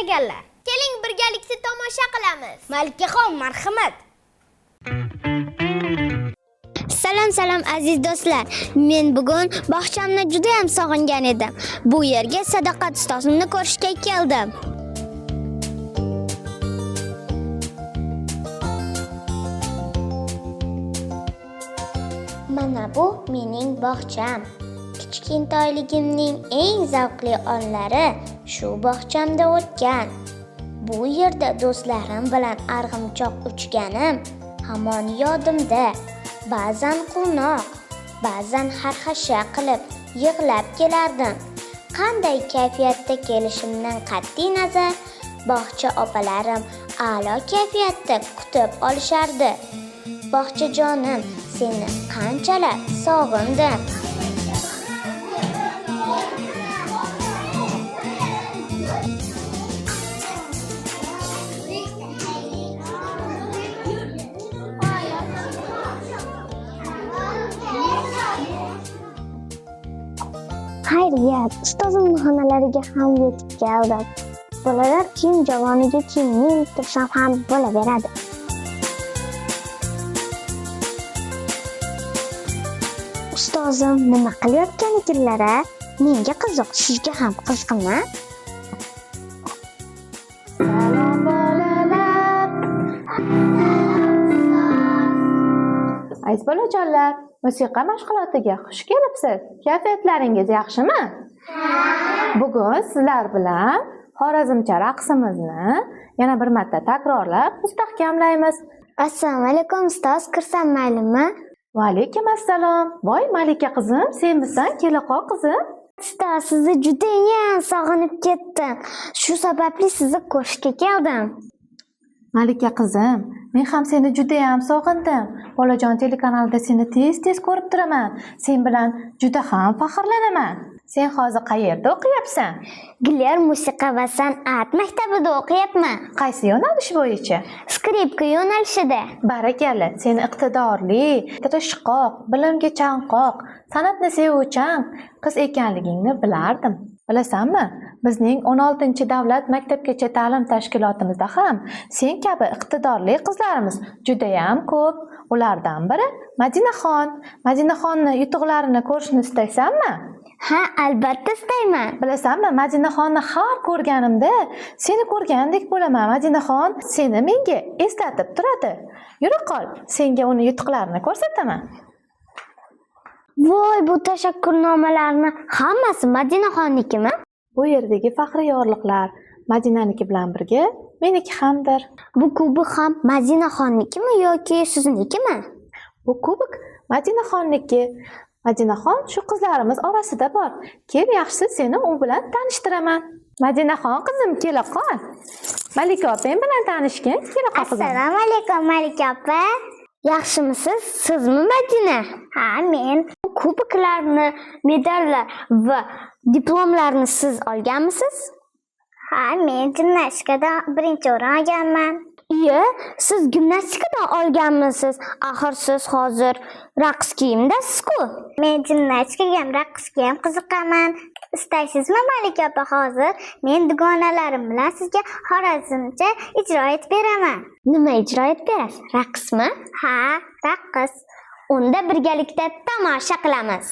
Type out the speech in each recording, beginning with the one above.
tayyorlaganlar. Keling birgalikda tomosha qilamiz. Malikaxon, marhamat. Salom aziz do'stlar. Men bugun bog'chamni juda ham sog'ingan edim. Bu yerga Sadoqat ustozimni ko'rishga keldim. Mana bu mening bog'cham. Kichkintoyligimning eng zavqli onlari shu bog'chamda o'tgan. Bu yerda do'stlarim bilan arg'imchoq uchganim hamon yodimda. Ba'zan quvnoq, ba'zan xarxasha qilib yig'lab kelardim. Qanday kayfiyatda kelishimdan qat'iy nazar, bog'cha opalarim a'lo kayfiyatda kutib olishardi. Bog'chajonim, seni qanchalar sog'indim. Xayriyat, ustozimning xonalariga ham yetib keldim. Bolalar kiyim javoniga kiyimni iltirsam ham bo'laveradi. Ustozim nima qilayotgan ekanlar? Menga qiziq, sizga ham qiziqmi? Salom bolalar. Aziz bolajonlar, musiqa mashg'ulotiga xush kelibsiz. Kayfiyatlaringiz yaxshimi? Bugun sizlar bilan xorazmcha raqsimizni yana bir marta takrorlab mustahkamlaymiz. Assalomu alaykum ustoz, kirsam maylimi? Va alaykum assalom. Voy Malika qizim, senmisan? Kelaqol qizim. Ustoz, sizni juda ham sog'inib ketdim. Shu sababli sizni ko'rishga keldim. Malika qizim, men ham seni juda ham sog'indim. Bolajon telekanalda seni tez ko'rib turaman. Sen bilan juda ham faxrlanaman. Sen hozir qayerda o'qiyapsan? Gler musiqa va san'at maktabida o'qiyapman. Qaysi yo'nalish bo'yicha? Skripka yo'nalishida. Barakalla, sen iqtidorli, tirishqoq, bilimga chanqoq, san'atni sevuvchan qiz ekanligingni bilardim. Bilasanmi? Bizning 16-davlat maktabgacha ta'lim tashkilotimizda ham sen kabi iqtidorli qizlarimiz juda ham ko'p. Ulardan biri Madinaxon. Madinaxonni yutuqlarini ko'rishni istaysanmi? Ha, albatta istayman. Bilasanmi, Madinaxonni har ko'rganimda seni ko'rgandek bo'laman. Madinaxon seni menga eslatib turadi. Yura qol, senga uni yutuqlarini ko'rsataman. Voy, bu tashakkurnomalarni hammasi Madinaxonnikimi? Bu yerdagi faxriy yorliqlar Madinaniki bilan birga meniki hamdir. Bu kubik ham Madinaxonnikimi yoki siznikimi? Bu kubik Madinaxonniki. Madinaxon shu qizlarimiz orasida bor. Kel, yaxshisi seni u bilan tanishtiraman. Madinaxon qizim, kela qol. Malika opang bilan tanishgin, kela qol qizim. Assalomu alaykum Malika opa. Yaxshimisiz? Sizmi Madina? Ha, men. Kubiklarni, medallar va diplomlarni siz olganmisiz? Ha, men gimnastikadan birinchi o'rin olganman. Iya, siz gimnastikadan olganmisiz? Axir siz hozir raqs kiyimdasiz-ku. Men gimnastikaga ham raqsga ham qiziqaman. Istaysizmi Malika opa, hozir men dugonalarim bilan sizga xorazmcha ijro etib beraman. Nima ijro etib berasiz? Raqsmi? Ha, raqs. Unda birgalikda tomosha qilamiz.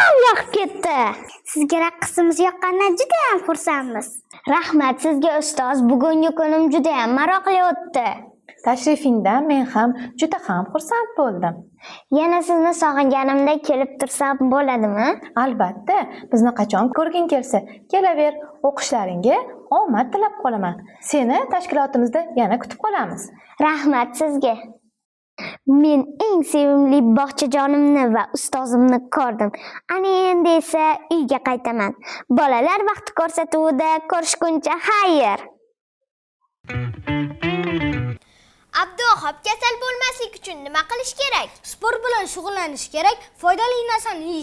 yoqib ketdi. Sizga raqsimiz yoqqanidan juda ham xursandmiz. Rahmat sizga ustoz. Bugungi kunim juda ham maroqli o'tdi. Tashrifingdan men ham juda ham xursand bo'ldim. Yana sizni sog'inganimda kelib tursam bo'ladimi? Albatta, bizni qachon ko'rging kelsa, kelaver. O'qishlaringga omad tilab qolaman. Seni tashkilotimizda yana kutib qolamiz. Rahmat sizga. Men eng sevimli bog'chajonimni va ustozimni ko'rdim. Ana endi esa uyga qaytaman. Bolalar vaqti ko'rsatuvida ko'rishguncha xayr. Abduxob kasal bo'lmaslik uchun nima qilish kerak? Sport bilan shug'ullanish kerak, foydali narsani yeyish